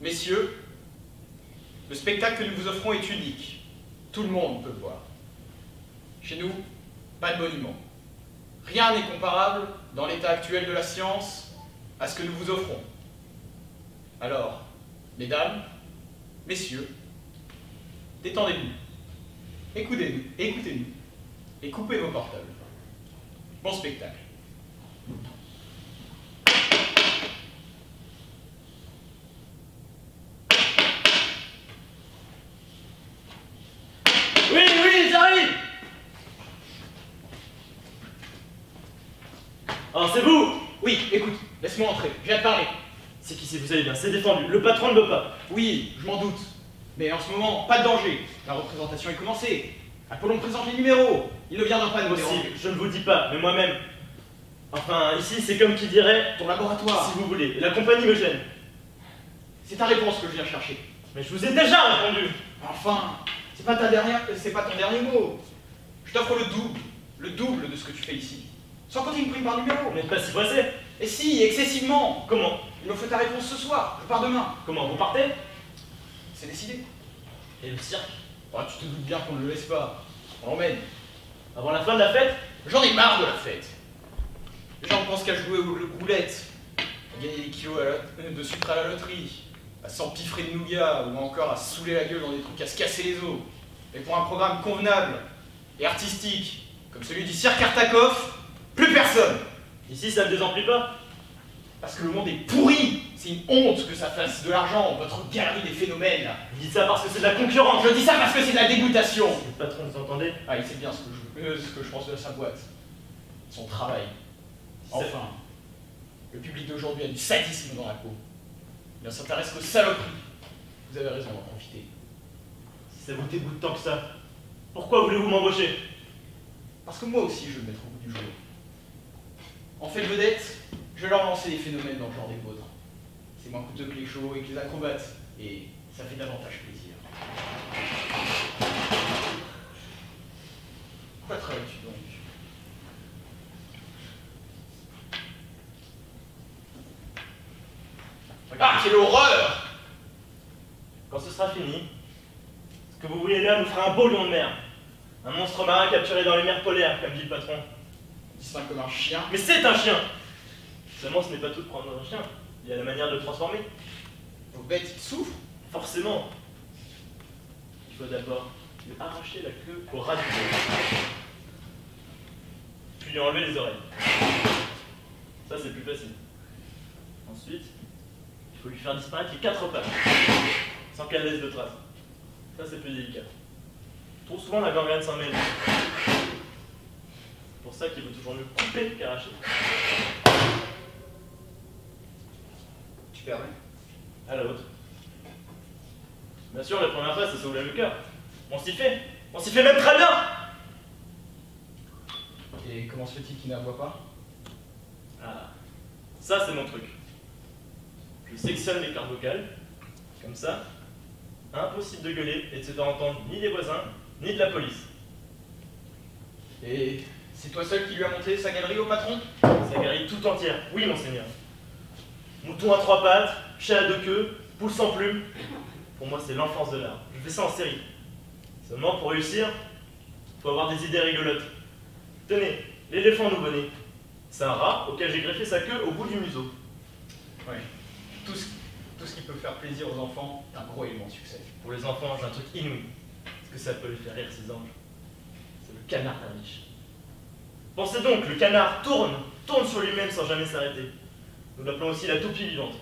Messieurs, le spectacle que nous vous offrons est unique. Tout le monde peut le voir. Chez nous, pas de monument. Rien n'est comparable, dans l'état actuel de la science, à ce que nous vous offrons. Alors, mesdames, messieurs, détendez-vous, écoutez-nous, et coupez vos portables. Bon spectacle. Oui, j'arrive. Alors c'est vous? Oui, écoute, laisse-moi entrer, je viens de parler. C'est qui, si vous savez bien, c'est défendu. Le patron ne veut pas. Oui, je m'en doute. Mais en ce moment, pas de danger. La représentation est commencée. Apollon présente les numéros. Il ne viendra pas nous Aussi, déranger. je ne vous dis pas, mais moi-même. Enfin, ici, c'est comme qui dirait, Ton laboratoire. si vous voulez. Et la compagnie me gêne. C'est ta réponse que je viens chercher. Mais je vous ai déjà répondu. Enfin, c'est pas ton dernier mot. Je t'offre le double de ce que tu fais ici. Sans compter une prime par numéro. Vous n'êtes pas si pressé. Et si, excessivement. Comment? Il me faut ta réponse ce soir. Je pars demain. Comment? Vous partez? C'est décidé. Et le cirque? Oh, tu te doutes bien qu'on ne le laisse pas. On l'emmène. Avant la fin de la fête? J'en ai marre de la fête. Les gens ne pensent qu'à jouer aux roulettes, à gagner des kilos de sucre à la loterie, à s'empiffrer de nougat ou encore à se saouler la gueule dans des trucs à se casser les os. Mais pour un programme convenable et artistique, comme celui du cirque Artakov, plus personne. Ici, ça ne désemplit pas. Parce que le monde est pourri. C'est une honte que ça fasse de l'argent, votre galerie des phénomènes. Vous dites ça parce que c'est de la concurrence. Je dis ça parce que c'est de la dégoûtation. Le patron, vous entendez? Ah, il sait bien ce que je pense de sa boîte. Son travail. Enfin, le public d'aujourd'hui a du sadisme dans la peau. Il ne s'intéresse qu'aux saloperies. Vous avez raison d'en profiter. Si ça vous dégoûte tant que ça, pourquoi voulez-vous m'embaucher? Parce que moi aussi, je veux me mettre au bout du jour. En fait vedette, je vais leur lancer des phénomènes dans le genre des vôtres. C'est moins coûteux que les shows et que les acrobates, et ça fait davantage plaisir. Pourquoi travailles-tu donc? Ah, quelle horreur! Quand ce sera fini, ce que vous voyez là nous fera un beau lion de mer. Un monstre marin capturé dans les mers polaires, comme dit le patron. Distinct comme un chien. Mais c'est un chien! Seulement, ce n'est pas tout de prendre un chien. Il y a la manière de le transformer. Vos bêtes, ils souffrent. Forcément. Il faut d'abord lui arracher la queue au ras du dos. Puis lui enlever les oreilles. Ça, c'est plus facile. Ensuite, il faut lui faire disparaître les 4 pattes, sans qu'elle laisse de traces. Ça, c'est plus délicat. Trop souvent, la gangrène s'en mêle. C'est pour ça qu'il vaut toujours mieux couper qu'arracher. Tu permets? À la vôtre. Bien sûr, la première fois, ça soulève le cœur. On s'y fait. On s'y fait même très bien. Et comment se fait-il qu'il n'aboie pas? Ah, ça, c'est mon truc. Je sectionne les cordes vocales, comme ça. Impossible de gueuler et de se faire entendre ni des voisins, ni de la police. Et c'est toi seul qui lui a monté sa galerie au patron? Sa galerie tout entière. Oui, monseigneur. Mouton à 3 pattes, chat à 2 queues, poule sans plume. Pour moi, c'est l'enfance de l'art. Je fais ça en série. Seulement, pour réussir, il faut avoir des idées rigolotes. Tenez, l'éléphant nouveau-né. C'est un rat auquel j'ai greffé sa queue au bout du museau. Oui. Tout ce qui peut faire plaisir aux enfants est un gros élément de succès. Pour les enfants, j'ai un truc inouï. Est-ce que ça peut les faire rire, ces anges? C'est le canard d'un riche. Pensez donc, le canard tourne sur lui-même sans jamais s'arrêter. Nous l'appelons aussi la toupie vivante.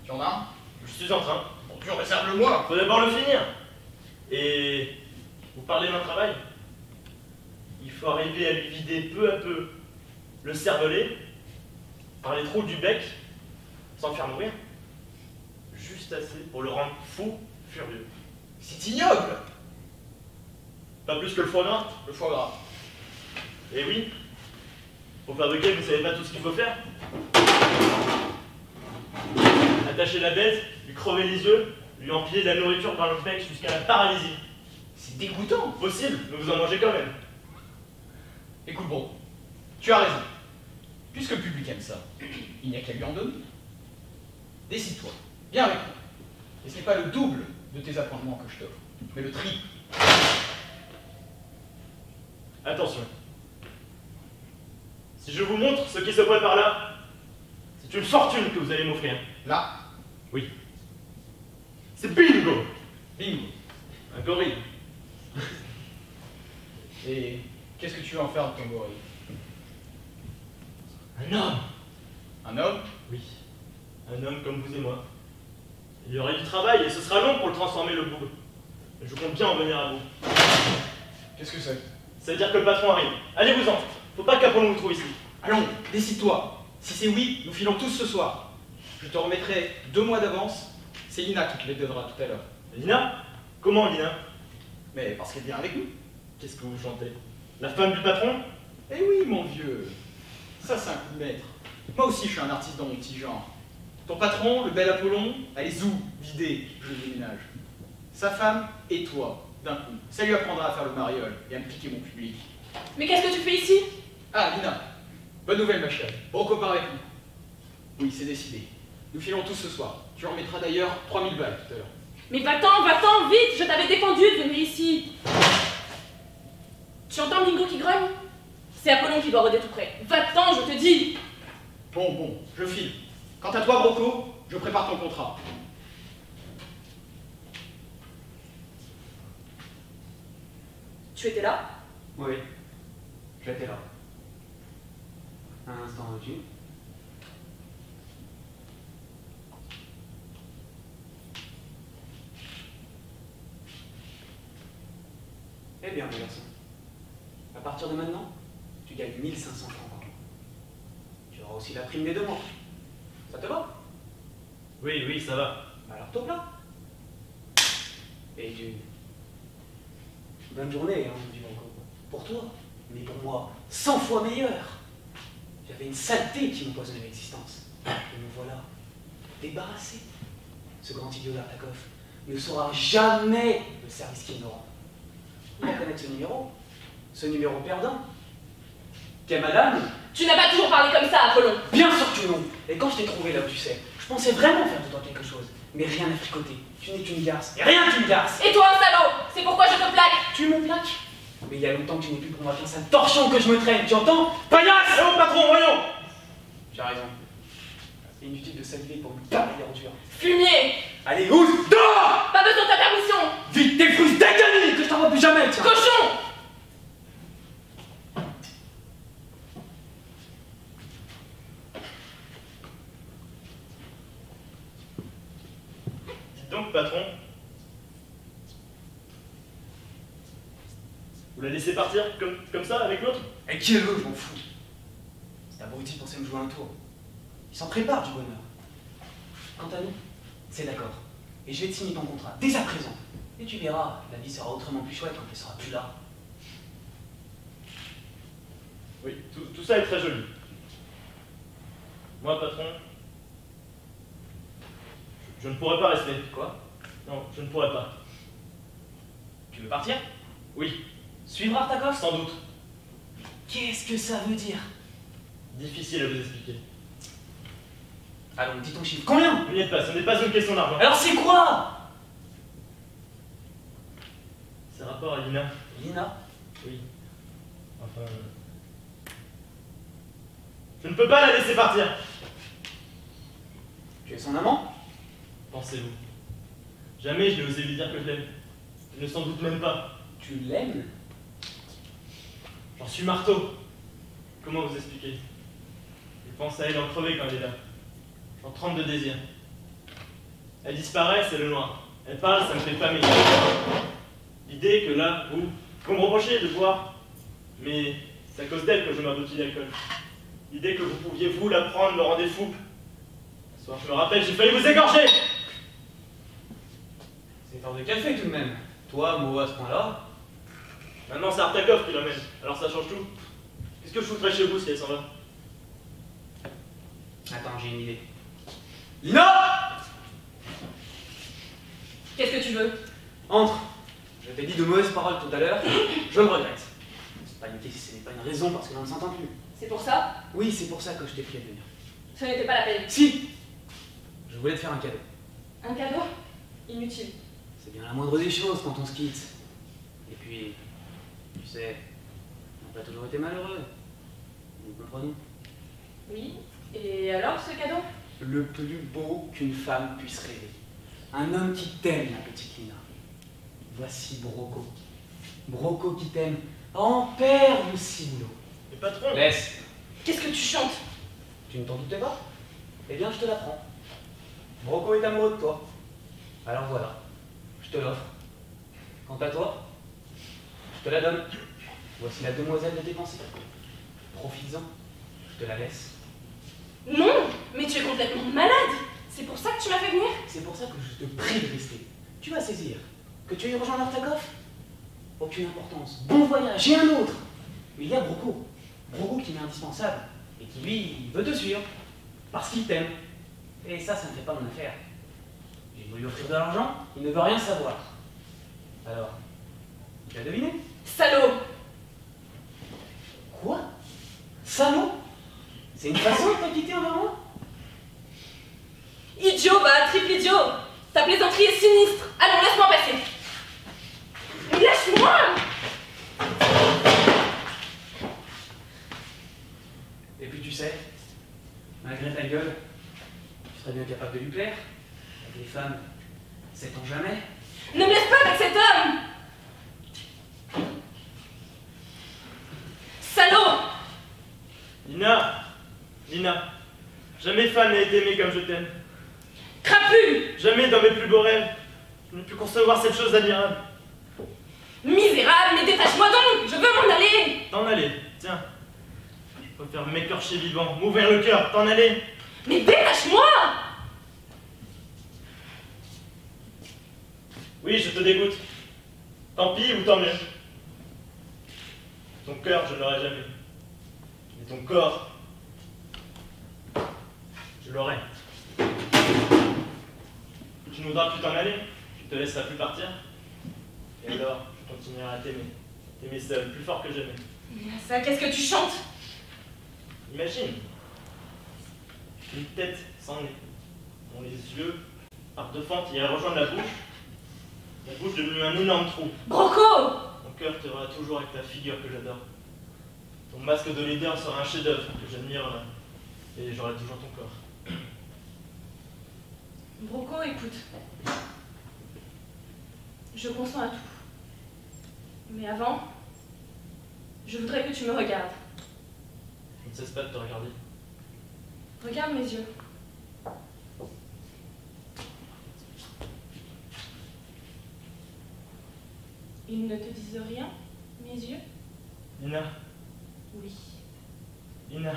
Tu en as un? Je suis en train. Bon, tu en réserve-le-moi. Faut d'abord le finir. Et vous parlez d'un travail. Il faut arriver à lui vider peu à peu le cervelet par les trous du bec sans le faire mourir. Juste assez pour le rendre fou, furieux. C'est ignoble. Pas plus que le foie gras. Le foie gras. Et oui, pour fabriquer, vous savez pas tout ce qu'il faut faire. Attacher la bête, lui crever les yeux, lui empiler de la nourriture dans le bec jusqu'à la paralysie. C'est dégoûtant. Possible, mais vous en mangez quand même. Écoute, bon, tu as raison. Puisque le public aime ça, il n'y a qu'à lui en donner. Décide-toi. Viens avec moi. Et ce n'est pas le double de tes appointements que je t'offre, mais le triple. Attention. Si je vous montre ce qui se prépare là, c'est une fortune que vous allez m'offrir. Là, Oui. C'est bingo! bingo. Un gorille. Et qu'est-ce que tu veux en faire de ton gorille? Un homme! Un homme? Oui. Un homme comme vous et moi. Il y aura du travail et ce sera long pour le transformer le bourg. Je compte bien en venir à vous. Qu'est-ce que c'est? Ça veut dire que le patron arrive. Allez-vous-en. Faut pas qu'Apollon vous trouve ici. Allons, décide-toi. Si c'est oui, nous filons tous ce soir. Je te remettrai 2 mois d'avance. C'est Lina qui te les donnera tout à l'heure. Lina? Comment Lina? Mais parce qu'elle vient avec nous. Qu'est-ce que vous chantez? La femme du patron? Eh oui, mon vieux. Ça, c'est un coup de maître. Moi aussi, je suis un artiste dans mon petit genre. Ton patron, le bel Apollon, a les zoos vidés, je déménage. Sa femme et toi, d'un coup. Ça lui apprendra à faire le mariole et à me piquer mon public. Mais qu'est-ce que tu fais ici? Ah, Lina, bonne nouvelle, ma chérie. Broco part avec nous. Oui, c'est décidé. Nous filons tous ce soir. Tu en remettras d'ailleurs 3000 balles tout à l'heure. Mais va-t'en, vite! Je t'avais défendu de venir ici. Tu entends Bingo qui grogne? C'est Apollon qui doit rôder tout près. Va-t'en, je te dis! Bon, je file. Quant à toi, Broco, je prépare ton contrat. Tu étais là? Oui, j'étais là. Un instant au-dessus. Eh bien, mon garçon, à partir de maintenant, tu gagnes 1500 francs par mois. Tu auras aussi la prime des 2 mois. Ça te va? Oui, ça va. Alors top là. Et d'une bonne journée, hein, du Broco. Pour toi, mais pour moi, 100 fois meilleur. J'avais une saleté qui m'empoisonnait l'existence. Et me voilà, débarrassé. Ce grand idiot d'Artakov ne saura jamais le service qu'il me rend. Il va connaître ce numéro perdant. Qu'est madame? Tu n'as pas toujours parlé comme ça, Apollon! Bien sûr que non. Et quand je t'ai trouvé là où tu sais, je pensais vraiment faire de toi quelque chose. Mais rien n'a fricoté. Tu n'es qu'une garce. Et rien qu'une garce. Et toi, un salaud! C'est pourquoi je te plaque! Tu me plaques? Mais il y a longtemps que tu n'es plus pour ma fiance un torchon que je me traîne, tu entends? Paillasse! Eh oh patron, voyons! Tu as raison. C'est inutile de saliver pour une pareille ordure. Fumier! Allez, ouse! Dehors! Pas besoin de ta permission! Vite, tes fruits dégueulis que je t'en vois plus jamais, tiens! Cochon! Dites donc, patron. Vous la laissez partir comme ça avec l'autre? Et qui est le je m'en fous. C'est abruti pensait me jouer un tour. Il s'en prépare du bonheur. Quant à nous, c'est d'accord. Et je vais te signer ton contrat dès à présent. Et tu verras, la vie sera autrement plus chouette quand elle sera plus là. Oui, tout ça est très joli. Moi, patron, je ne pourrais pas rester. Quoi? Non, je ne pourrais pas. Tu veux partir? Oui, Suivre Artakov? sans doute. Qu'est-ce que ça veut dire? Difficile à vous expliquer. Allons, dis ton chiffre. Combien? N'y êtes pas, ce n'est pas une question d'argent. Alors c'est quoi? C'est rapport à Lina. Lina? Oui. Enfin... Je ne peux pas la laisser partir. Tu es son amant? Pensez-vous. Jamais je n'ai osé lui dire que je l'aime. Elle ne s'en doute même pas. Tu l'aimes? J'en suis marteau. Comment vous expliquer? Je pense à elle en crever quand elle est là. J'en trempe de désir. Elle disparaît, c'est le noir. Elle parle, ça me fait pas meilleur. L'idée que là, vous me reprochez de boire, mais c'est à cause d'elle que je m'abrutis d'alcool. L'idée que vous pouviez, vous, la prendre me rendait fou. Ce soir, je me rappelle, j'ai failli vous égorger! C'est hors de café tout de même. Toi, Mo, à ce point-là. Maintenant, c'est Artakov qui l'emmène, alors ça change tout. Qu'est-ce que je foutrais chez vous si elle s'en va? Attends, j'ai une idée. Lina! Qu'est-ce que tu veux? Entre. Je t'ai dit de mauvaises paroles tout à l'heure. Je le regrette. Ce n'est pas une raison parce que l'on ne s'entend plus. C'est pour ça? Oui, c'est pour ça que je t'ai pris à venir. Ce n'était pas la peine. Si! Je voulais te faire un cadeau. Un cadeau? Inutile. C'est bien la moindre des choses quand on se quitte. Et puis, tu sais, on n'a pas toujours été malheureux. Nous comprenons. Oui. Et alors, ce cadeau? Le plus beau qu'une femme puisse rêver. Un homme qui t'aime, ma petite Lina. Voici Broco. Broco qui t'aime en père de Silo. Mais patron, Laisse. Qu'est-ce que tu chantes? Tu ne t'en doutais pas? Eh bien, je te l'apprends. Broco est amoureux de toi. Alors voilà, je te l'offre. Quant à toi, je te la donne. Voici la demoiselle de tes pensées. Profites-en, je te la laisse. Non, mais tu es complètement malade. C'est pour ça que tu m'as fait venir? C'est pour ça que je te prie de rester. Tu vas saisir. Que tu aies rejoint Artakov, aucune importance. Bon voyage, et un autre. Mais il y a Broco. Broco qui m'est indispensable. Et qui, lui, veut te suivre. Parce qu'il t'aime. Et ça ne fait pas mon affaire. J'ai voulu lui offrir de l'argent, il ne veut rien savoir. Alors, tu as deviné? Salaud! Quoi? Salaud? C'est une façon de t'acquitter envers moi? Idiot, bah, triple idiot! Ta plaisanterie est sinistre! Allons, laisse-moi passer! Mais lâche-moi! Et puis tu sais, malgré ta gueule, tu serais bien capable de lui plaire. Avec les femmes, sait-on jamais? Ne me laisse pas avec cet homme! Salaud! Lina, jamais femme n'a été aimée comme je t'aime. Crapule! Jamais dans mes plus beaux rêves, je n'ai pu concevoir cette chose admirable. Misérable, mais détache-moi donc! Je veux m'en aller! T'en aller, tiens. Je préfère m'écorcher vivant, m'ouvrir le cœur, t'en aller. Mais détache-moi! Oui, je te dégoûte. Tant pis ou tant mieux. Ton cœur, je ne l'aurai jamais. Mais ton corps, je l'aurai. Tu ne voudras plus t'en aller, je te laisserai plus partir. Et alors, je continuerai à t'aimer. T'aimer seul, plus fort que jamais. Ça, qu'est-ce que tu chantes? Imagine. Une tête sans nez, dont les yeux, par deux fentes, iraient rejoindre la bouche devenue un énorme trou. Broco! Mon cœur te verra toujours avec ta figure que j'adore. Ton masque de leader sera un chef-d'œuvre que j'admire et j'aurai toujours ton corps. Broco, écoute. Je consens à tout. Mais avant, je voudrais que tu me regardes. Je ne cesse pas de te regarder. Regarde mes yeux. Ils ne te disent rien, mes yeux? Lina, Oui. Lina,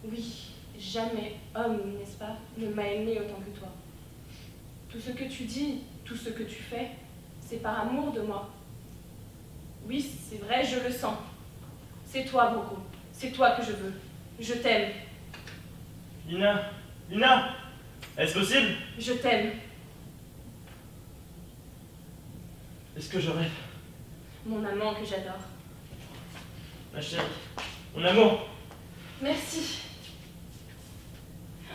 Oui. Jamais homme, n'est-ce pas, ne m'a aimé autant que toi. Tout ce que tu dis, tout ce que tu fais, c'est par amour de moi. Oui, c'est vrai, je le sens. C'est toi, Broco. C'est toi que je veux. Je t'aime. Lina, est-ce possible? Je t'aime. Est-ce que je rêve? Mon amant que j'adore. Ma chérie, mon amour. Merci.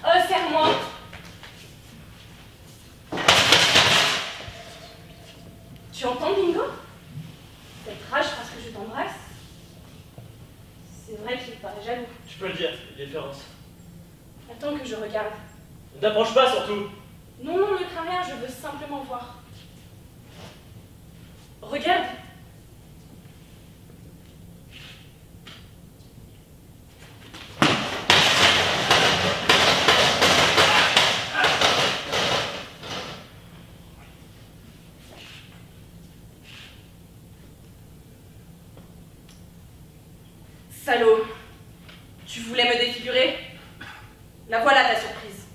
Oh, serre-moi. Tu entends, Bingo? Cette rage parce que je t'embrasse? C'est vrai qu'il paraît jaloux. Tu peux le dire, il est féroce. Attends que je regarde. Ne t'approche pas surtout. Non, non, ne crains rien, je veux simplement voir. Regarde. Salaud. Tu voulais me défigurer? La voilà ta surprise.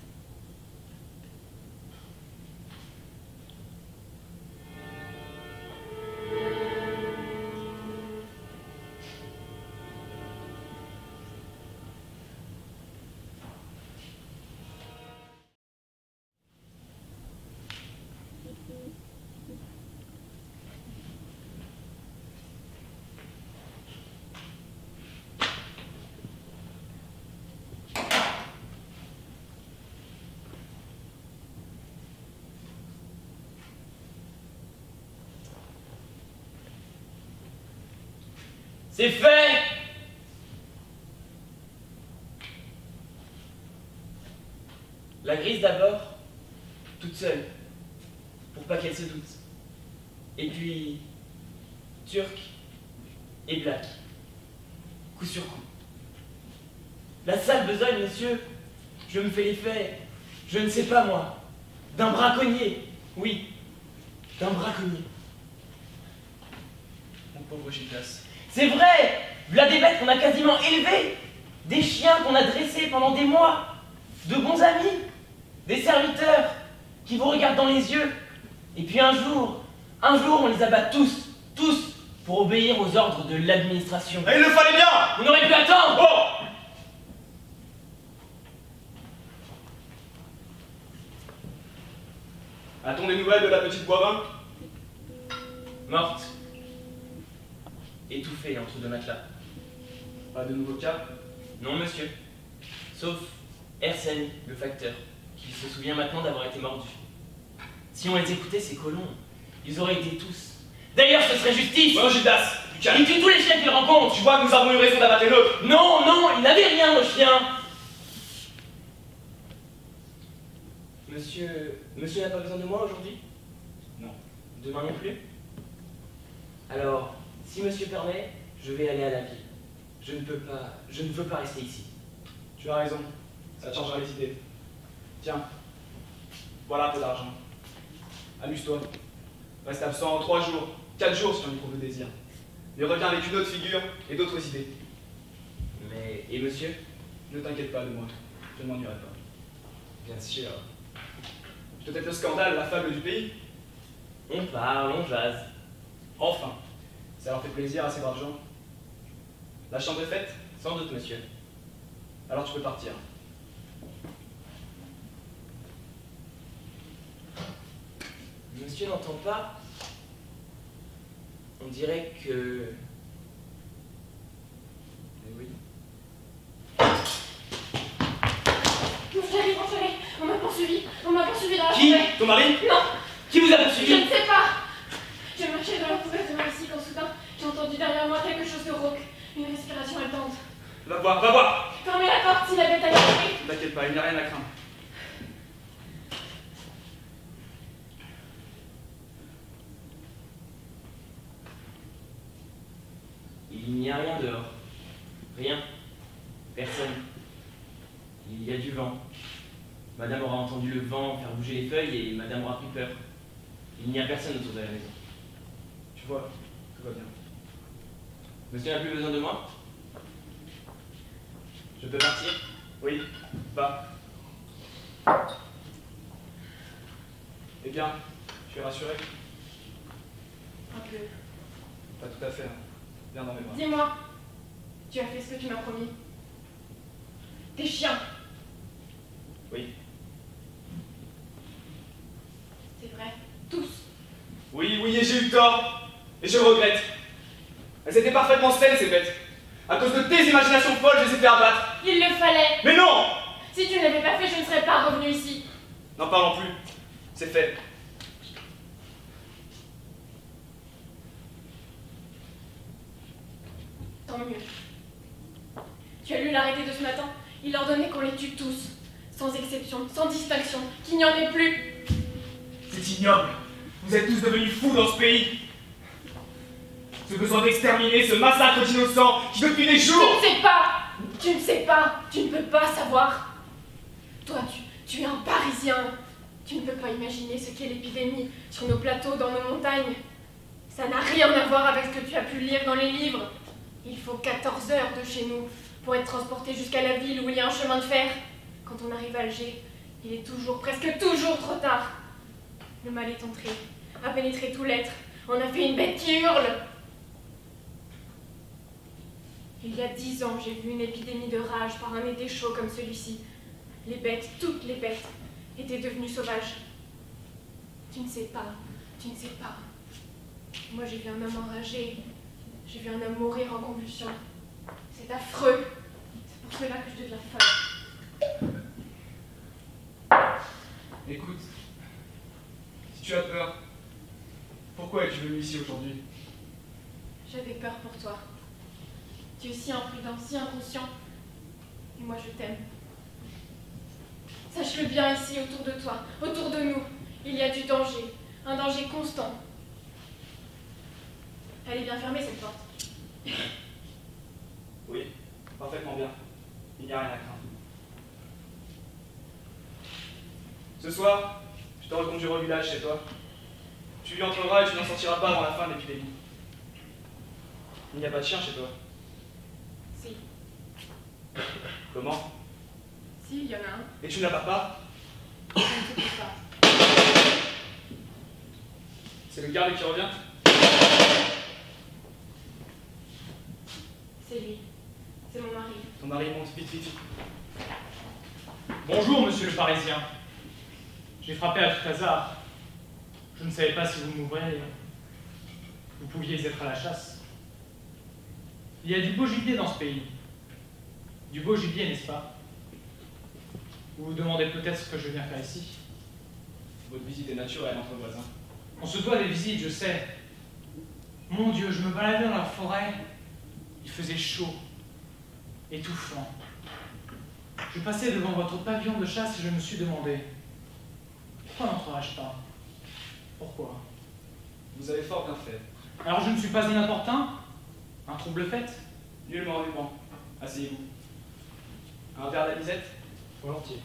C'est fait! La Grise d'abord, toute seule, pour pas qu'elle se doute. Et puis, Turc et Black, coup sur coup. La sale besogne, monsieur, je me fais l'effet, je ne sais pas moi, d'un braconnier, oui, d'un braconnier. Mon pauvre Gildas. C'est vrai! V'là des bêtes qu'on a quasiment élevées, des chiens qu'on a dressés pendant des mois, de bons amis, des serviteurs qui vous regardent dans les yeux. Et puis un jour, on les abat tous, pour obéir aux ordres de l'administration. Et il le fallait bien! Vous n'aurez pu attendre! Oh! A-t-on des nouvelles de la petite Boivin? Morte. Étouffée entre deux matelas. Pas de nouveaux cas? Non, monsieur. Sauf Arsène, le facteur, qui se souvient maintenant d'avoir été mordu. Si on les écoutait, ces colons, ils auraient été tous. D'ailleurs, ce serait justice! Bon, Gildas, du calme. Ils tuent tous les chiens qu'ils rencontrent! Tu vois que nous avons eu raison d'abattre l'autre. Non, non, ils n'avaient rien, nos chiens! Monsieur n'a pas besoin de moi aujourd'hui? Non. Demain non plus? Alors, si monsieur permet, je vais aller à la ville. Je ne veux pas rester ici. Tu as raison, ça te changera les idées. Tiens, voilà un peu d'argent. Amuse-toi. Reste absent 3 jours, 4 jours si tu en éprouves le désir. Mais reviens avec une autre figure et d'autres idées. Mais, et monsieur? Ne t'inquiète pas de moi, je ne m'ennuierai pas. Bien sûr. Je te tête le scandale, la fable du pays. On parle, on jase. Enfin, ça leur fait plaisir à ces braves gens. La chambre est faite? Sans doute, monsieur. Alors tu peux partir. Monsieur n'entend pas? On dirait que... Oui. J'arrive, on m'a poursuivi dans la Qui? forêt. Ton mari? Non, Qui vous a je poursuivi? ne sais pas. Je marchais dans la forêt de ici quand soudain j'ai entendu derrière moi quelque chose de rauque, une respiration haletante. Va voir, va voir! Fermez la porte si la bête a échappé. Ne t'inquiète pas, il n'y a rien à craindre. Il n'y a rien dehors. Rien. Personne. Il y a du vent. Madame aura entendu le vent faire bouger les feuilles et madame aura pris peur. Il n'y a personne autour de la maison. Tu vois, tout va bien. Monsieur n'a plus besoin de moi? Je peux partir? Oui, va. Eh bien, tu es rassuré? Un peu. Pas tout à fait. Hein. Viens dans mes bras. Dis-moi, tu as fait ce que tu m'as promis. Tes chiens. Oui. C'est vrai, tous. Oui, oui, et j'ai eu tort. Et je le regrette. Elles étaient parfaitement saines, ces bêtes. À cause de tes imaginations folles, je les ai fait abattre. Il le fallait. Mais non! Si tu ne l'avais pas fait, je ne serais pas revenu ici. N'en parlons plus. C'est fait. Tant mieux. Tu as lu l'arrêté de ce matin? Il ordonnait qu'on les tue tous, sans exception, sans distinction, qu'il n'y en ait plus. C'est ignoble. Vous êtes tous devenus fous dans ce pays. Ce besoin d'exterminer, ce massacre d'innocents qui depuis des jours... Tu ne sais pas. Tu ne sais pas. Tu ne peux pas savoir. Toi, tu es un Parisien. Tu ne peux pas imaginer ce qu'est l'épidémie sur nos plateaux, dans nos montagnes. Ça n'a rien à voir avec ce que tu as pu lire dans les livres. Il faut 14 heures de chez nous pour être transporté jusqu'à la ville où il y a un chemin de fer. Quand on arrive à Alger, il est toujours, presque toujours trop tard. Le mal est entré, a pénétré tout l'être. On a fait une bête qui hurle. Il y a 10 ans, j'ai vu une épidémie de rage par un été chaud comme celui-ci. Les bêtes, toutes les bêtes, étaient devenues sauvages. Tu ne sais pas, tu ne sais pas. Moi, j'ai vu un homme enragé. J'ai vu un homme mourir en convulsion. C'est affreux. C'est pour cela que je deviens folle. Écoute, si tu as peur, pourquoi es-tu venu ici aujourd'hui? J'avais peur pour toi. Tu es si imprudent, si inconscient. Et moi, je t'aime. Sache-le bien ici, autour de toi, autour de nous. Il y a du danger, un danger constant. Elle est bien fermée, cette porte. Oui, parfaitement bien. Il n'y a rien à craindre. Ce soir, je te reconduirai au village chez toi. Tu y entreras et tu n'en sortiras pas avant la fin de l'épidémie. Il n'y a pas de chien chez toi. Si, Comment? si, il y en a un. Et tu ne l'as pas? Je ne sais pas. C'est le garde qui revient? C'est lui. C'est mon mari. Ton mari monte, vite, vite, vite. Bonjour, monsieur le Parisien. J'ai frappé à tout hasard. Je ne savais pas si vous m'ouvriez. Vous pouviez être à la chasse. Il y a du beau gibier dans ce pays. Du beau gibier, n'est-ce pas? Vous vous demandez peut-être ce que je viens faire ici. Votre visite est naturelle entre voisins. On se doit des visites, je sais. Mon Dieu, je me baladais dans la forêt. Il faisait chaud, étouffant. Je passais devant votre pavillon de chasse et je me suis demandé, pourquoi n'entrerais-je pas? Pourquoi? Vous avez fort bien fait. Alors je ne suis pas inopportun? Un trouble fait? Nullement, nullement. Asseyez-vous. Un verre d'anisette? Volontiers.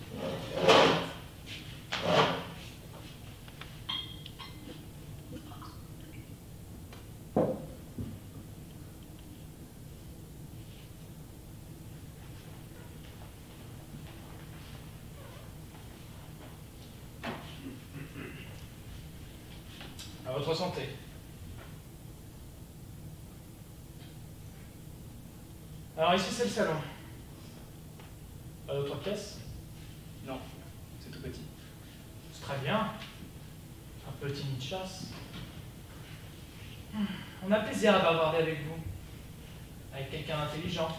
À votre santé. Alors ici c'est le salon. Pas d'autres pièces? Non, c'est tout petit. C'est très bien. Un petit nid de chasse. On a plaisir à bavarder avec vous. Avec quelqu'un d'intelligent.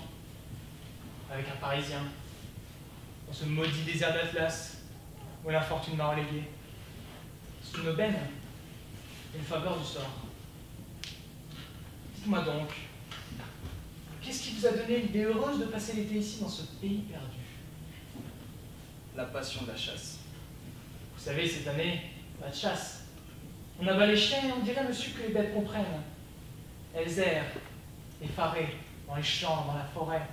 Avec un Parisien. Dans ce maudit désert d'Atlas, où l'infortune m'a relégué. C'est une aubaine. Une faveur du sort. Dites-moi donc, qu'est-ce qui vous a donné l'idée heureuse de passer l'été ici dans ce pays perdu? La passion de la chasse. Vous savez, cette année, pas de chasse. On abat les chiens et on dirait, monsieur, que les bêtes comprennent. Elles errent, effarées, dans les champs, dans la forêt.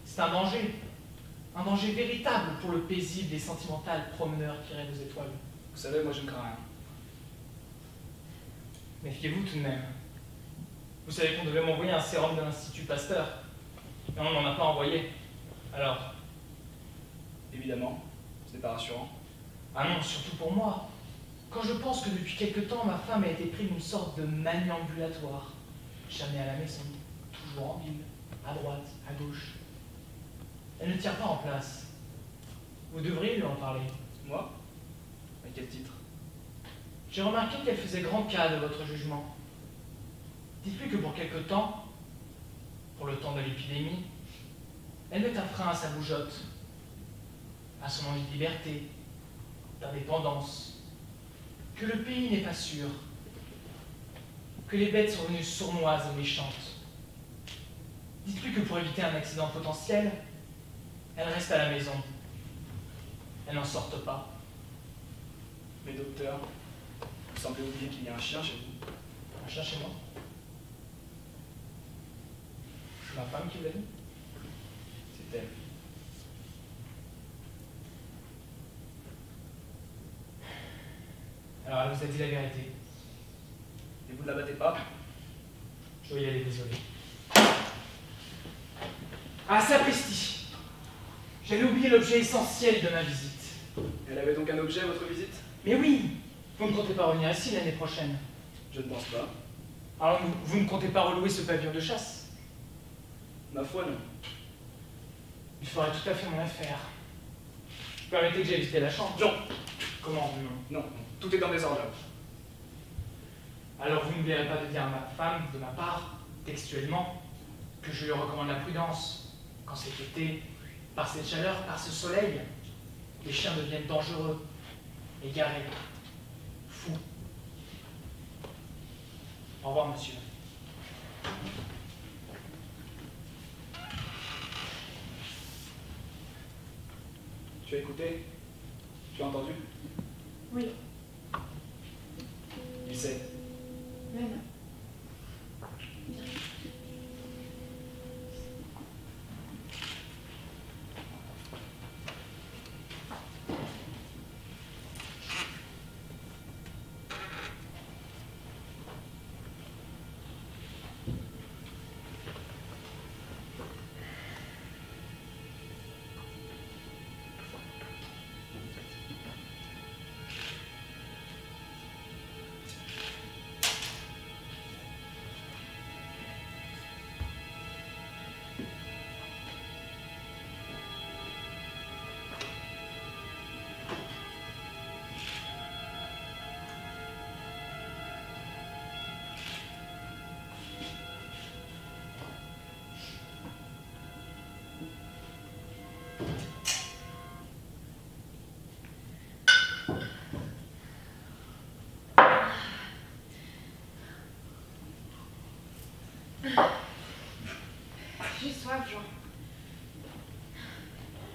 C'est un danger véritable pour le paisible et sentimental promeneur qui rêve aux étoiles. Vous savez, moi je ne crains rien. Méfiez-vous tout de même. Vous savez qu'on devait m'envoyer un sérum de l'Institut Pasteur, mais on n'en a pas envoyé. Alors, Évidemment, ce n'est pas rassurant. ah non, surtout pour moi. Quand je pense que depuis quelque temps, ma femme a été prise d'une sorte de manie ambulatoire. Jamais à la maison, toujours en ville, à droite, à gauche. Elle ne tient pas en place. Vous devriez lui en parler. Moi? À quel titre? J'ai remarqué qu'elle faisait grand cas de votre jugement. Dites-lui que pour quelque temps, pour le temps de l'épidémie, elle met un frein à sa bougeotte, à son envie de liberté, d'indépendance, que le pays n'est pas sûr, que les bêtes sont venues sournoises et méchantes. Dites-lui que pour éviter un accident potentiel, elle reste à la maison. Elle n'en sorte pas. Mais docteur, vous semblez oublier qu'il y a un chien chez vous. Un chien chez moi. C'est ma femme qui l'a dit. C'est elle. Alors elle vous a dit la vérité. Et vous ne la battez pas? Je dois y aller, désolé. Ah, sapristi! J'avais oublié l'objet essentiel de ma visite. Elle avait donc un objet, votre visite? Mais oui! Vous ne comptez pas revenir ici l'année prochaine. Je ne pense pas. Alors vous ne comptez pas relouer ce pavillon de chasse? Ma foi, non. Il ferait tout à fait mon affaire. Permettez que j'aille visiter la chambre. Non. Comment non? Non, tout est dans des ordres. Alors vous n'oublierez pas de dire à ma femme, de ma part, textuellement, que je lui recommande la prudence. Quand cet été, par cette chaleur, par ce soleil, les chiens deviennent dangereux, égarés, fous. Au revoir, monsieur. Tu as écouté? Tu as entendu? Oui, Il sait. même. J'ai soif, Jean.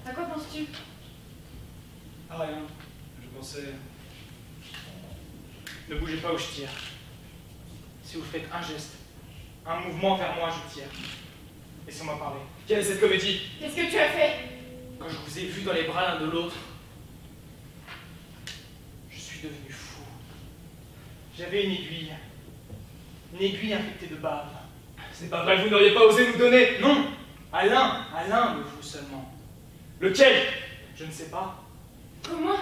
À quoi penses-tu? Ah, rien. Je pensais... Ne bougez pas où je tire. Si vous faites un geste, un mouvement vers moi, je tire. Laissez-moi parler. Quelle est cette comédie? Qu'est-ce que tu as fait? Quand je vous ai vu dans les bras l'un de l'autre, je suis devenu fou. J'avais une aiguille. Une aiguille infectée de bave. C'est pas vrai, vous n'auriez pas osé nous donner. Non, à l'un de vous seulement. Lequel? Je ne sais pas. Comment?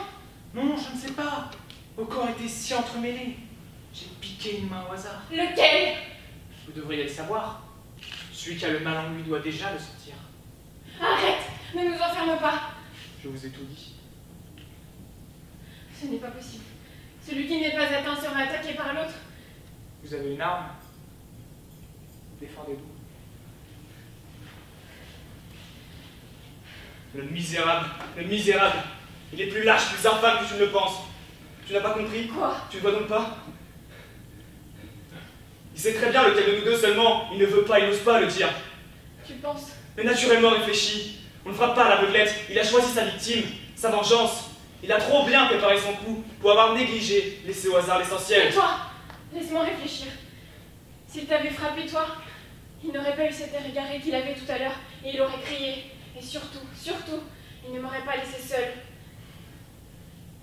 Non, je ne sais pas. Vos corps étaient si entremêlés. J'ai piqué une main au hasard. Lequel? Vous devriez le savoir. Celui qui a le mal en lui doit déjà le sentir. Arrête! Ne nous enferme pas! Je vous ai tout dit. Ce n'est pas possible. Celui qui n'est pas atteint sera attaqué par l'autre. Vous avez une arme? Défendez-vous. Le misérable, il est plus lâche, plus infâme que tu ne le penses. Tu n'as pas compris? Quoi? Tu ne vois donc pas? Il sait très bien lequel de nous deux seulement, il ne veut pas, il n'ose pas le dire. Tu penses? Mais naturellement réfléchi. On ne frappe pas à l'aveuglette, il a choisi sa victime, sa vengeance. Il a trop bien préparé son coup pour avoir négligé, laissé au hasard l'essentiel. Et toi? Laisse-moi réfléchir. S'il t'avait frappé, toi, il n'aurait pas eu cet air égaré qu'il avait tout à l'heure, et il aurait crié. Et surtout, il ne m'aurait pas laissé seul.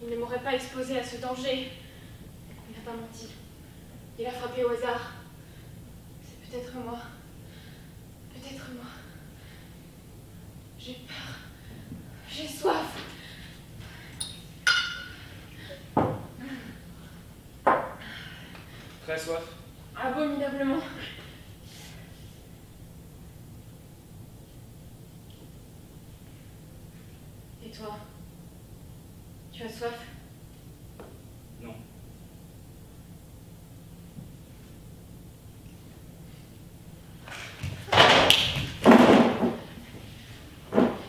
Il ne m'aurait pas exposé à ce danger. Il n'a pas menti. Il a frappé au hasard. C'est peut-être moi. Peut-être moi. J'ai peur. J'ai soif. Très soif. Abominablement. Et toi? Tu as soif? Non.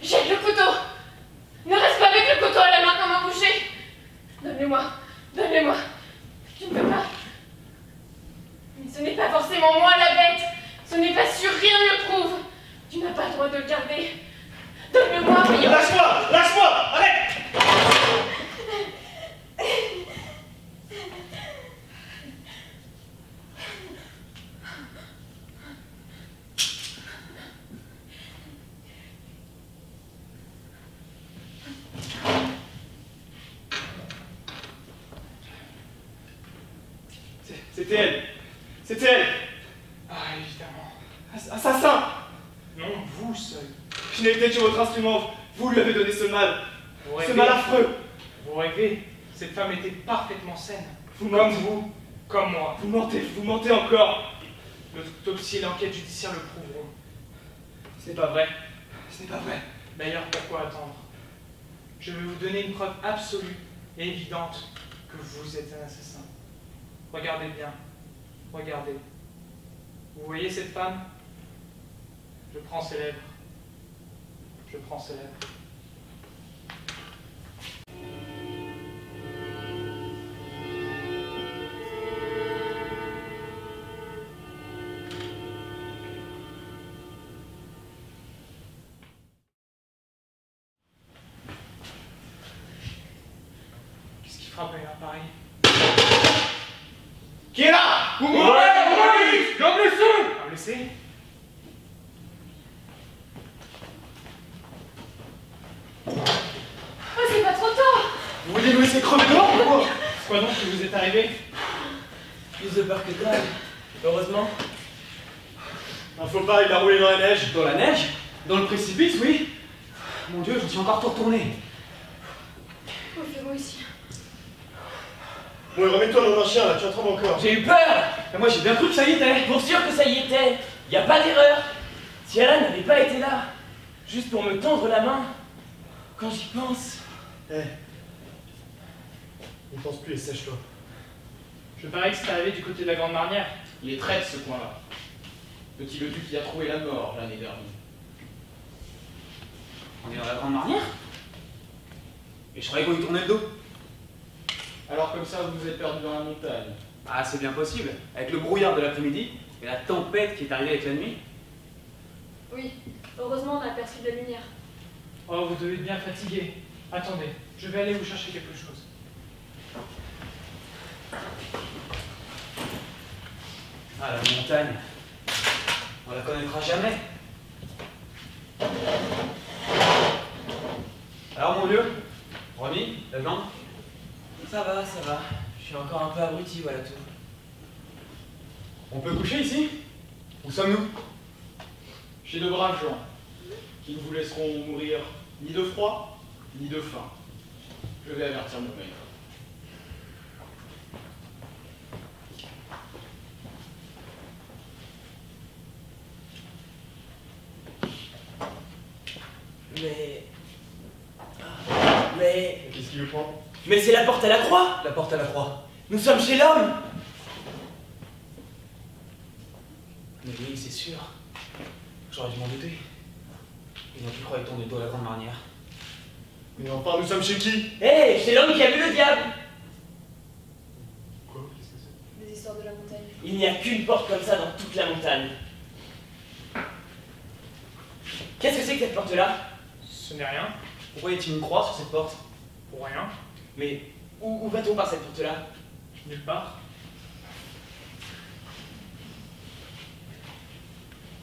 Jette le couteau! Ne reste pas avec le couteau à la main comme un boucher! Donne-le-moi! Donne-le-moi! Tu ne peux pas! Mais ce n'est pas forcément moi la bête! Ce n'est pas sûr, rien ne le prouve! Tu n'as pas le droit de le garder! Donne-le-moi, voyons! Lâche-moi! Lâche-moi! Arrête! C'était elle. C'était elle. Ah, évidemment. Assassin! Non, vous seul. Je n'ai été que votre instrument. Vous lui avez donné ce mal. Ce mal affreux. Vous rêvez. Cette femme était parfaitement saine. Comme vous, comme moi. Vous mentez encore. L'autopsie et l'enquête judiciaire le prouveront. Ce n'est pas vrai. Ce n'est pas vrai. D'ailleurs, pourquoi attendre? Je vais vous donner une preuve absolue et évidente que vous êtes un assassin. Regardez bien. Regardez. Vous voyez cette femme? Je prends ses lèvres. Je prends ses lèvres. pareil. Qui est là? Ouais, un blessé! Un blessé? Oh, c'est pas trop tôt! Vous voulez nous laisser crever dehors ou quoi? Quoi donc qui vous est arrivé? Plus de peur que de mal. Heureusement. Un faux pas, il a roulé dans la neige. Dans la neige? Dans le précipice, oui. Mon Dieu, j'en suis encore tout retourné. Oh, c'est beau ici. Bon, remets-toi dans un chien, là, tu en trembles encore. J'ai eu peur! Et moi, j'ai bien cru que ça y était. Pour sûr que ça y était. Y a pas d'erreur. Si Alan n'avait pas été là, juste pour me tendre la main, quand j'y pense. Eh. N'y pense plus et sèche-toi. Je parie que c'est arrivé du côté de la Grande Marnière. Il est traite ce coin-là. Petit Leduc y a trouvé la mort l'année dernière. On est dans la Grande Marnière? Et je croyais qu'on y tournait le dos. Alors comme ça, vous vous êtes perdu dans la montagne. Ah, c'est bien possible. Avec le brouillard de l'après-midi et la tempête qui est arrivée avec la nuit. Oui, heureusement on a aperçu de la lumière. Oh, vous devez être bien fatigué. Attendez, je vais aller vous chercher quelque chose. Ah, la montagne. On la connaîtra jamais. Alors, mon vieux, remis, la jambe? Ça va, ça va. Je suis encore un peu abruti, voilà tout. On peut coucher ici? Où sommes-nous? Chez de braves gens, qui ne vous laisseront mourir ni de froid, ni de faim. Je vais avertir mon maître. Mais... Qu'est-ce qui le prend? Mais c'est la porte à la croix! La porte à la croix. Nous sommes chez l'homme! Mais oui, c'est sûr. J'aurais dû m'en douter. Ils n'ont plus croire tourner le dos à la Grande Marnière. Mais enfin, nous sommes chez qui? Hé, c'est l'homme qui a vu le diable! Quoi? Qu'est-ce que c'est? Des histoires de la montagne. Il n'y a qu'une porte comme ça dans toute la montagne. Qu'est-ce que c'est que cette porte-là? Ce n'est rien, Pourquoi y a-t-il une croix sur cette porte? pour rien, Mais où va-t-on par cette porte-là? nulle part.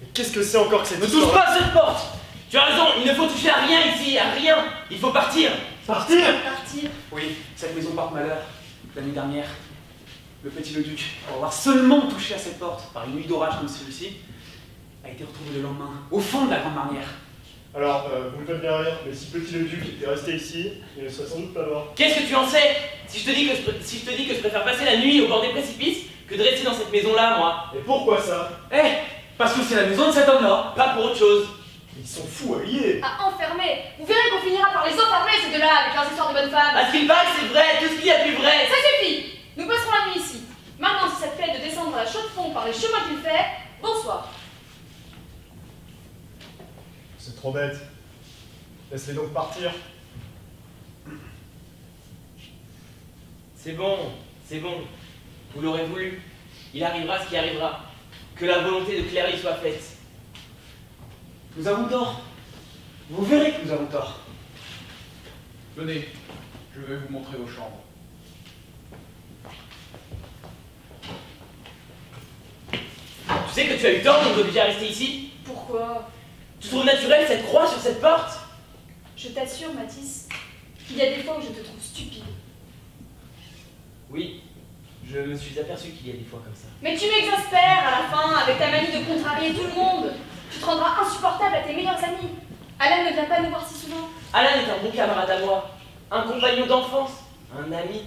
Mais qu'est-ce que c'est encore que cette Ne touche histoire? pas à cette porte! Tu as raison, il ne faut toucher à rien ici, à rien! Il faut partir! Partir? Partir. Oui, cette maison porte-malheur. L'année dernière, le petit Leduc, pour avoir seulement touché à cette porte par une nuit d'orage comme celui-ci, a été retrouvé le lendemain, au fond de la Grande Marnière. Alors, vous ne faites bien rire, mais si Petit Leduc était resté ici, il ne serait sans doute pas mort. Qu'est-ce que tu en sais? Si je te dis que je préfère passer la nuit au bord des précipices que de rester dans cette maison-là, moi. Et pourquoi ça? Eh, parce que c'est la maison de cet homme-là. Pas pour autre chose. Ils sont fous à lier. À enfermer. Vous verrez qu'on finira par les enfermer, ces deux-là, avec leurs histoires de bonnes femmes. À ce qu'il paraît, c'est vrai, tout ce qu'il y a de plus vrai. Ça suffit. Nous passerons la nuit ici. Maintenant, si ça te plaît de descendre à la chaude fond par les chemins qu'il fait, bonsoir. C'est trop bête. Laisse-les donc partir. C'est bon, c'est bon. Vous l'aurez voulu. Il arrivera ce qui arrivera. Que la volonté de Clary soit faite. Nous avons tort. Vous verrez que nous avons tort. Venez, je vais vous montrer vos chambres. Tu sais que tu as eu tort de nous obliger à rester ici? Pourquoi? Tu trouves naturel cette croix sur cette porte? Je t'assure, Mathis, qu'il y a des fois où je te trouve stupide. Oui, je me suis aperçu qu'il y a des fois comme ça. Mais tu m'exaspères à la fin avec ta manie de contrarier tout le monde. Tu te rendras insupportable à tes meilleurs amis. Alan ne vient pas nous voir si souvent. Alan est un bon camarade à moi, un compagnon d'enfance, un ami.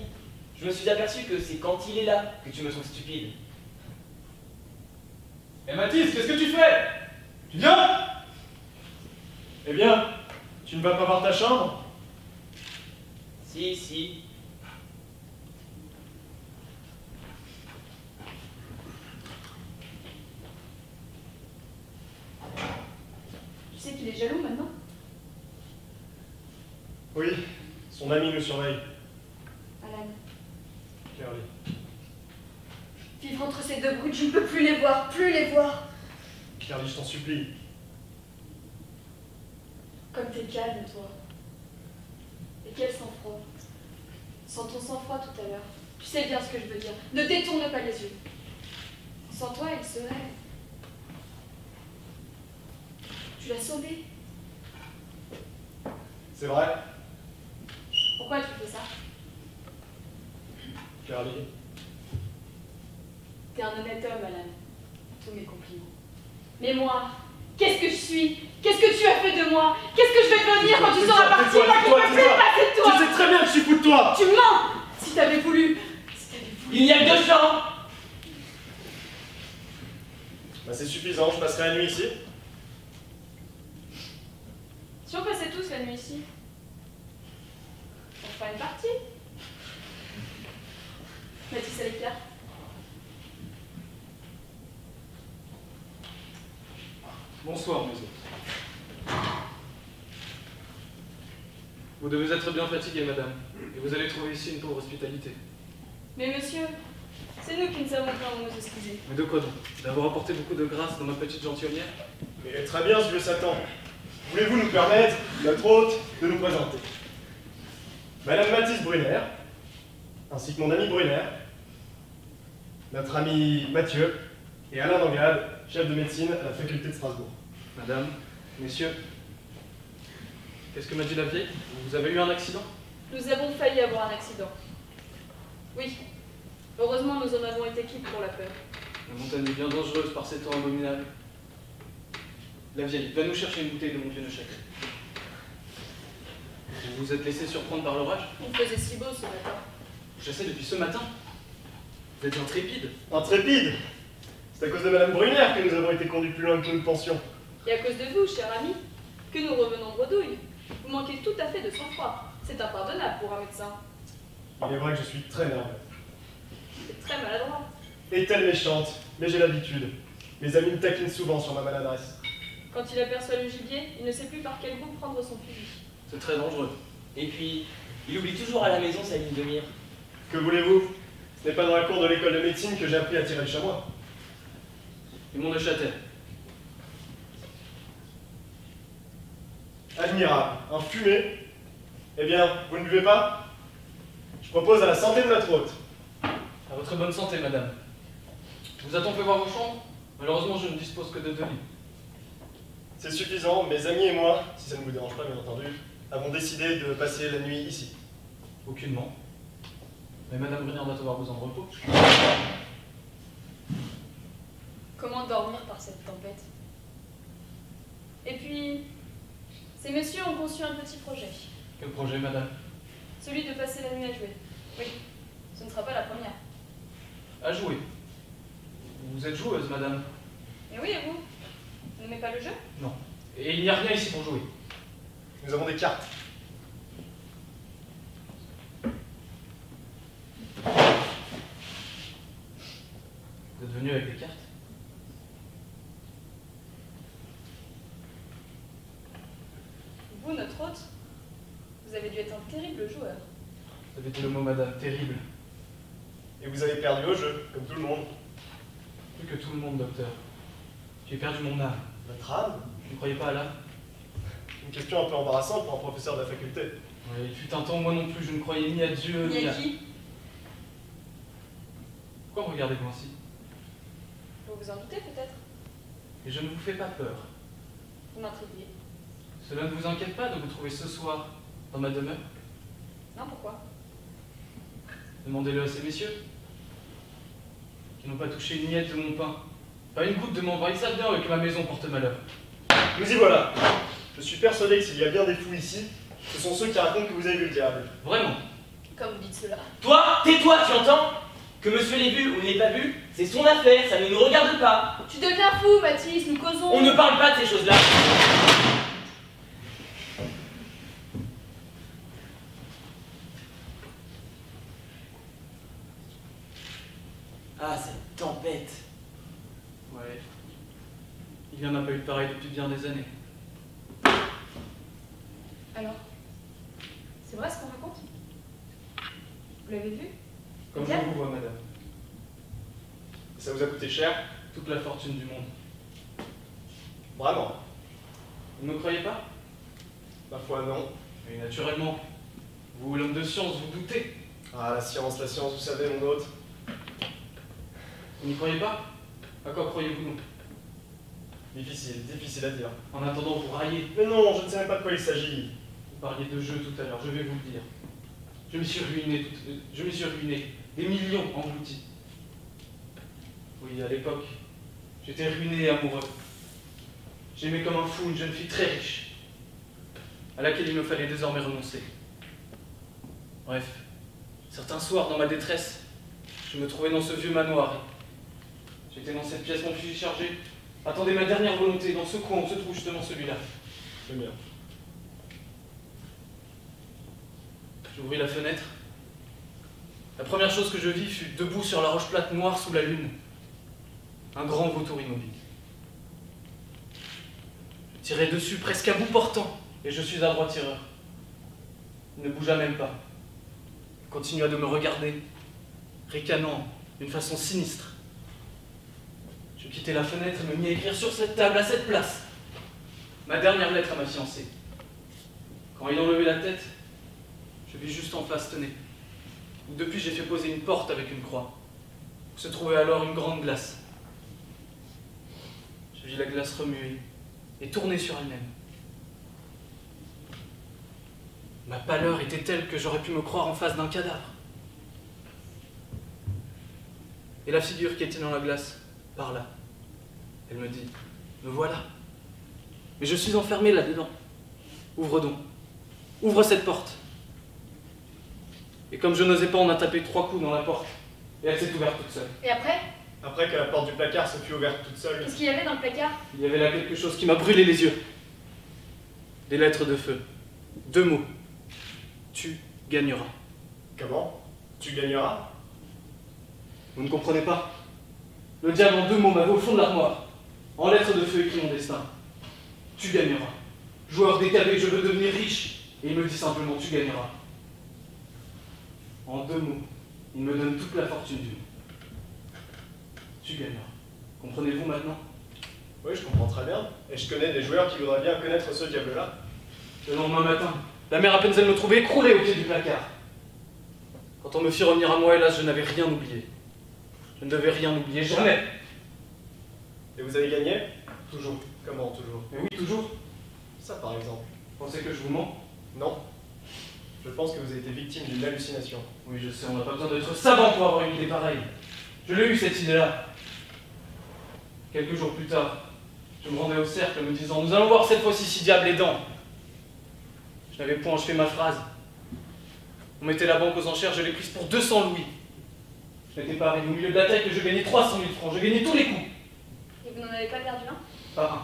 Je me suis aperçu que c'est quand il est là que tu me trouves stupide. Eh Mathis, qu'est-ce que tu fais? Tu viens? Eh bien, tu ne vas pas voir ta chambre? Si, si. Tu sais qu'il est jaloux maintenant? Oui, son ami nous surveille. Alan. Clary. Vivre entre ces deux brutes, je ne peux plus les voir, plus les voir. Clary, je t'en supplie. Comme t'es calme, toi. Et quel sang-froid. Sans ton sang-froid tout à l'heure. Tu sais bien ce que je veux dire. Ne détourne pas les yeux. Sans toi, il serait... Tu l'as sauvé. C'est vrai, Pourquoi tu fais ça? Carly. T'es un honnête homme, Alan. Tous mes compliments. Mais moi, qu'est-ce que je suis? Qu'est-ce que tu as fait de moi? Qu'est-ce que je vais devenir quand tu seras parti? Moi qui ne peux plus me passer de toi! Tu sais très bien que je suis fou de toi! Tu mens! Si t'avais voulu... Si t'avais voulu... Il n'y a que 2 champs. Bah c'est suffisant, je passerai la nuit ici. Si on passait tous la nuit ici, on fera une partie. Mathis avec Pierre. Bonsoir, mes hôtes. Vous devez être bien fatigué, madame, et vous allez trouver ici une pauvre hospitalité. Mais monsieur, c'est nous qui ne savons pas où nous excuser. Mais de quoi donc? D'avoir apporté beaucoup de grâce dans ma petite gentilhommière? Mais très bien, ce vieux Satan. Voulez-vous nous permettre, notre hôte, de nous présenter? Madame Mathis Brunner, ainsi que mon ami Brunner, notre ami Mathieu, et Alain Dangade, chef de médecine à la faculté de Strasbourg. Madame, messieurs, qu'est-ce que m'a dit la vieille? Vous avez eu un accident? Nous avons failli avoir un accident. Oui. Heureusement, nous en avons été quittes pour la peur. La montagne est bien dangereuse par ces temps abominables. La vieille, va nous chercher une bouteille de mon vieux Neuchâtel. Vous vous êtes laissé surprendre par l'orage? Il faisait si beau ce matin. Vous chassez depuis ce matin? Vous êtes intrépide? Intrépide! C'est à cause de Madame Brunner que nous avons été conduits plus loin que nous ne pensions. Et à cause de vous, cher ami, que nous revenons bredouille. Vous manquez tout à fait de sang-froid. C'est impardonnable pour un médecin. Il est vrai que je suis très nerveux. C'est très maladroit. Est-elle méchante? Mais j'ai l'habitude. Mes amis me taquinent souvent sur ma maladresse. Quand il aperçoit le gibier, il ne sait plus par quel bout prendre son fusil. C'est très dangereux. Et puis, il oublie toujours à la maison sa ligne de mire. Que voulez-vous? Ce n'est pas dans la cour de l'école de médecine que j'ai appris à tirer le chamois. Et mon Neuchâtel? Admirable. Un fumé? Eh bien, vous ne buvez pas? Je propose à la santé de notre hôte. À votre bonne santé, madame. Vous a-t-on fait voir vos chambres? Malheureusement, je ne dispose que de 2 lits. C'est suffisant, mes amis et moi, si ça ne vous dérange pas bien entendu, avons décidé de passer la nuit ici. Aucunement. Mais madame Brunner doit avoir besoin de repos. Comment dormir par cette tempête? Et puis, ces messieurs ont conçu un petit projet. Quel projet, madame? Celui de passer la nuit à jouer. Oui, ce ne sera pas la première. À jouer. Vous êtes joueuse, madame? Mais oui, et vous? Vous n'aimez pas le jeu? Non. Et il n'y a rien ici pour jouer. Nous avons des cartes. Vous êtes venu avec des cartes? Vous, notre hôte, vous avez dû être un terrible joueur. Vous avez dit le mot, madame, terrible. Et vous avez perdu au jeu, comme tout le monde. Plus que tout le monde, docteur. J'ai perdu mon âme. Votre âme? Vous ne croyez pas à l'âme? Une question un peu embarrassante pour un professeur de la faculté. Oui, il fut un temps, moi non plus, je ne croyais ni à Dieu, Ni à qui? Pourquoi me regardez-vous ainsi? Vous vous en doutez peut-être? Et je ne vous fais pas peur. Vous m'intriguez. Cela ne vous inquiète pas de vous trouver ce soir dans ma demeure? Non, pourquoi? Demandez-le à ces messieurs, qui n'ont pas touché une miette de mon pain, pas une goutte de mon vin. Ils savent bien eux, que ma maison porte malheur. Nous y voilà. Je suis persuadé que s'il y a bien des fous ici, ce sont ceux qui racontent que vous avez vu le diable. Vraiment. Comme vous dites cela. Toi, tais-toi, tu entends? Que monsieur l'ait vu ou ne l'ait pas vu, c'est son affaire, ça ne nous regarde pas. Tu deviens fou, Mathis, nous causons. On ne parle pas de ces choses-là. Ah, cette tempête. Ouais. Il n'y en a pas eu de pareil depuis bien des années. Alors, c'est vrai ce qu'on raconte? Vous l'avez vu? Comme je Bien. vous vois, madame. Et ça vous a coûté cher? Toute la fortune du monde. Vraiment? Vous ne me croyez pas? Ma foi, non. Et naturellement. Vous, l'homme de science, vous doutez. Ah, la science, vous savez, mon hôte. Vous n'y croyez pas? À quoi croyez-vous donc? Difficile à dire. En attendant, vous raillez. Mais non, je ne sais même pas de quoi il s'agit. Vous parliez de jeu tout à l'heure, je vais vous le dire. Je me suis ruiné. Des millions engloutis. Oui, à l'époque, j'étais ruiné et amoureux. J'aimais comme un fou une jeune fille très riche, à laquelle il me fallait désormais renoncer. Bref, certains soirs, dans ma détresse, je me trouvais dans ce vieux manoir. J'étais dans cette pièce, mon fusil chargé. Attendez ma dernière volonté, dans ce coin où se trouve justement celui-là. C'est bien. J'ouvris la fenêtre. La première chose que je vis fut debout sur la roche plate noire sous la lune. Un grand vautour immobile. Je tirai dessus presque à bout portant, et je suis un droit tireur. Il ne bougea même pas. Il continua de me regarder, ricanant d'une façon sinistre. Je quittai la fenêtre et me mis à écrire sur cette table, à cette place, ma dernière lettre à ma fiancée. Quand ayant levé la tête, je vis juste en face, tenez, où depuis j'ai fait poser une porte avec une croix, où se trouvait alors une grande glace. Je vis la glace remuer et tourner sur elle-même. Ma pâleur était telle que j'aurais pu me croire en face d'un cadavre. Et la figure qui était dans la glace parla. Elle me dit, me voilà. Mais je suis enfermé là-dedans. Ouvre donc. Ouvre cette porte. Et comme je n'osais pas, on a tapé 3 coups dans la porte. Et elle s'est ouverte toute seule. Et après? Après que la porte du placard se fut ouverte toute seule. Qu'est-ce qu'il y avait dans le placard? Il y avait là quelque chose qui m'a brûlé les yeux. Des lettres de feu. 2 mots. Tu gagneras. Comment? Tu gagneras? Vous ne comprenez pas? Le diable en 2 mots m'avait au fond de l'armoire. En lettres de feu écrit mon destin. Tu gagneras. Joueur décalé, je veux devenir riche. Et il me dit simplement, tu gagneras. En 2 mots, il me donne toute la fortune du monde. Tu gagneras. Comprenez-vous maintenant? Oui, je comprends très bien. Et je connais des joueurs qui voudraient bien connaître ce diable-là. Le lendemain matin, la mère Appenzell me trouvait écroulé au pied du placard. Quand on me fit revenir à moi, hélas, je n'avais rien oublié. Je ne devais rien oublier, jamais. Et vous avez gagné? Toujours. Comment, toujours? Mais oui, toujours. Ça, par exemple. Vous pensez que je vous mens? Non. Je pense que vous avez été victime d'une hallucination. Oui, je sais, on n'a pas besoin d'être savant pour avoir une idée pareille. Je l'ai eu, cette idée-là. Quelques jours plus tard, je me rendais au cercle me disant « Nous allons voir cette fois-ci si diable est dents ». Je n'avais point achevé ma phrase. On mettait la banque aux enchères, je l'ai prise pour 200 louis. Je n'étais pas arrivé au milieu de la taille que je gagnais 300 000 francs. Je gagnais tous les coups. Et vous n'en avez pas perdu un? Pas un.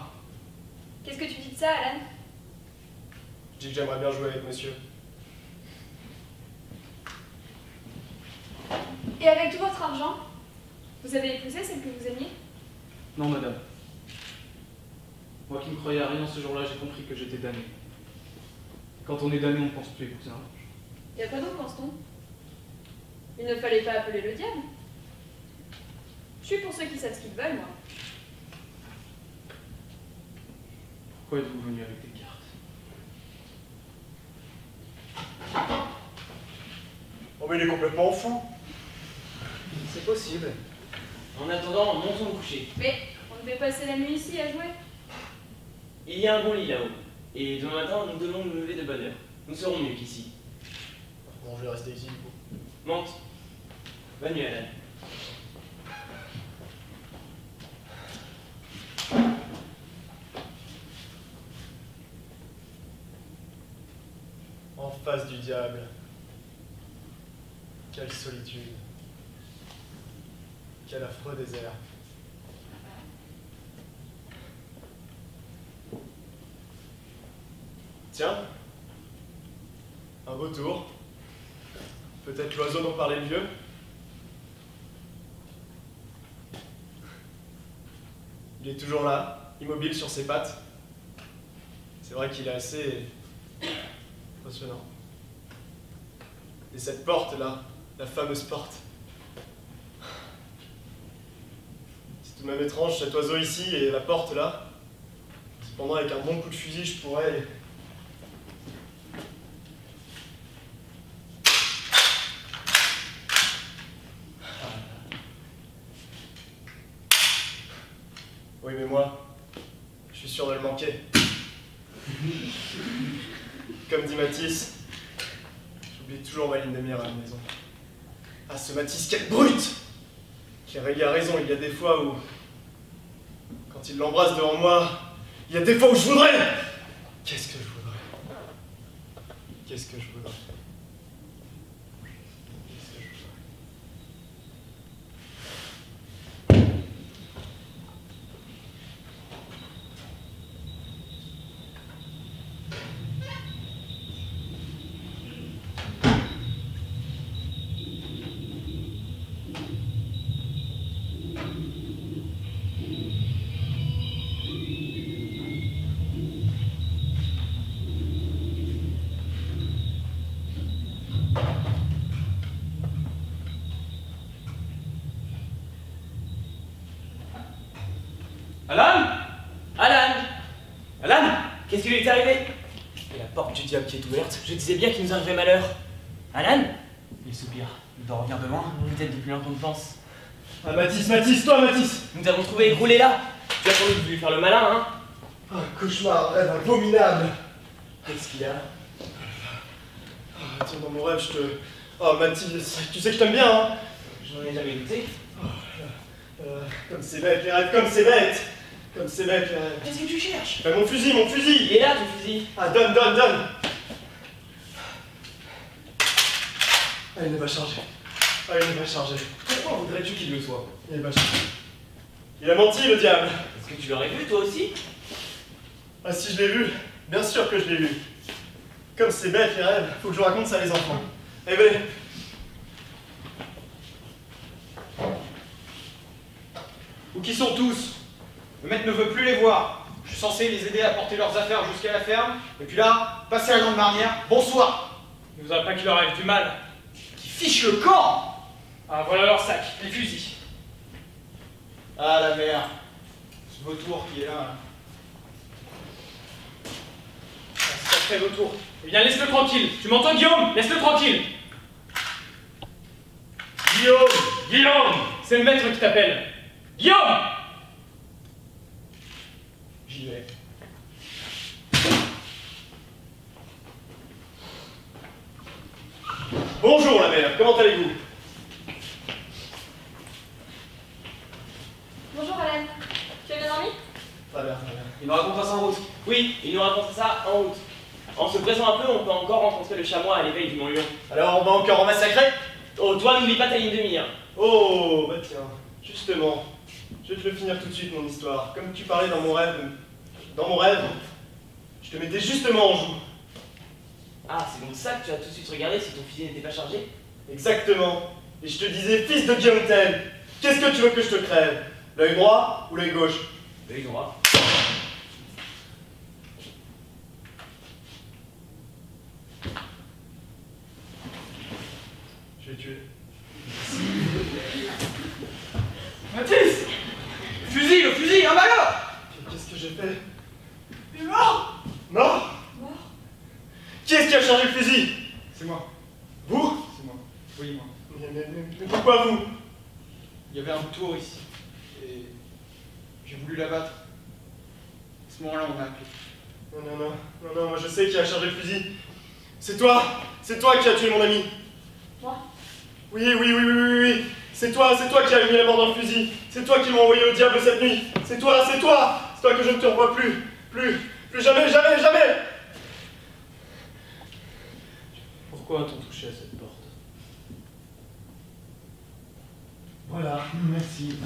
Qu'est-ce que tu dis de ça, Alan? Je dis que j'aimerais bien jouer avec monsieur. Et avec tout votre argent, vous avez épousé celle que vous aimiez? Non, madame. Moi qui ne croyais à rien ce jour-là, j'ai compris que j'étais damné. Quand on est damné, on ne pense plus épouser un ange. Et à quoi donc pense-t-on? Il ne fallait pas appeler le diable. Je suis pour ceux qui savent ce qu'ils veulent, moi. Pourquoi êtes-vous venu avec des cartes? Oh, mais il est complètement fou. C'est possible. En attendant, montons au coucher. Mais on devait passer la nuit ici à jouer. Il y a un bon lit là-haut. Et demain matin, nous devons nous lever de bonne heure. Nous serons mieux qu'ici. Bon, je vais rester ici, du coup. Monte. Bonne nuit, Alan. En face du diable. Quelle solitude. Quel affreux désert. Tiens, un vautour. Peut-être l'oiseau dont parlait le vieux. Il est toujours là, immobile sur ses pattes. C'est vrai qu'il est assez impressionnant. Et cette porte-là, la fameuse porte. C'est tout de même étrange, cet oiseau ici et la porte là. Cependant, avec un bon coup de fusil, je pourrais... Oui, mais moi, je suis sûr de le manquer. Comme dit Matisse, j'oublie toujours ma ligne de mire à la maison. Ah, ce Matisse, quelle brute! Il a raison, il y a des fois où, quand il l'embrasse devant moi, il y a des fois où je voudrais! Qu'est-ce que je voudrais? Qu'est-ce que je voudrais? Qu'est-ce que je voudrais? Alan! Alan! Alan! Qu'est-ce qui lui est arrivé? Et la porte du diable qui est ouverte. Je disais bien qu'il nous arrivait malheur. Alan? Il soupire. Il doit revenir de loin. Peut-être depuis longtemps qu'on ne pense. Ah, Matisse, Matisse, toi, Matisse! Nous avons trouvé écroulé là. Tu as sans doute voulu faire le malin, hein? Oh, cauchemar, rêve abominable! Qu'est-ce qu'il y a? Ah, tiens, dans mon rêve, je te... Oh, Matisse, tu sais que je t'aime bien, hein? J'en ai jamais douté. Comme c'est bête, les rêves, comme c'est bête! Comme c'est bête, les rêves. Qu'est-ce que tu cherches? Bah, mon fusil, mon fusil! Il est là, ton fusil. Ah, donne, donne, donne! Ah, il n'est pas chargé. Ah, il n'est pas chargé. Pourquoi voudrais-tu qu'il le soit? Il n'est pas chargé. Il a menti, le diable! Est-ce que tu l'aurais vu, toi aussi? Ah, si je l'ai vu, bien sûr que je l'ai vu. Comme c'est bête, les rêves, faut que je vous raconte ça, les enfants. Eh ben... Où qui sont tous? Le maître ne veut plus les voir. Je suis censé les aider à porter leurs affaires jusqu'à la ferme. Et puis là, passer à la grande marnière. Bonsoir. Ne voudrais pas qu'il leur arrive du mal. Qui fiche le camp! Ah, voilà leur sac, les fusils. Ah, la mère. Ce vautour qui est là. Un sacré vautour. Eh bien, laisse-le tranquille. Tu m'entends, Guillaume? Laisse-le tranquille. Guillaume! Guillaume! C'est le maître qui t'appelle. Guillaume! J'y vais. Bonjour, la mère, comment allez-vous? Bonjour Alan. Tu as bien dormi? Très bien, très bien. Il nous racontera ça en route. Oui, il nous racontera ça en route. En se pressant un peu, on peut encore rencontrer le chamois à l'éveil du Mont Lion. Alors, on va encore en massacrer? Oh, toi, n'oublie pas ta ligne de mire. Oh, bah tiens, justement, je vais te le finir tout de suite, mon histoire. Comme tu parlais dans mon rêve, je te mettais justement en joue. Ah, c'est donc ça que tu as tout de suite regardé si ton fusil n'était pas chargé? Exactement. Et je te disais, fils de Guillaume Tell, qu'est-ce que tu veux que je te crève? L'œil droit ou l'œil gauche? L'œil droit. Je vais tuer. Mathis! Le fusil, un malheur! Qu'est-ce que j'ai fait? Il est mort! Mort? Mort? Qui est-ce qui a chargé le fusil? C'est moi. Vous? C'est moi. Oui, moi. Mais pourquoi vous? Il y avait un vautour ici. Et j'ai voulu l'abattre. À ce moment-là, on m'a appelé. Non, moi je sais qui a chargé le fusil. C'est toi qui as tué mon ami. Moi? Oui. C'est toi qui as mis la mort dans le fusil. C'est toi qui m'as envoyé au diable cette nuit. C'est toi que je ne te revois plus. Plus jamais. Pourquoi a-t-on touché à cette porte? Voilà, merci.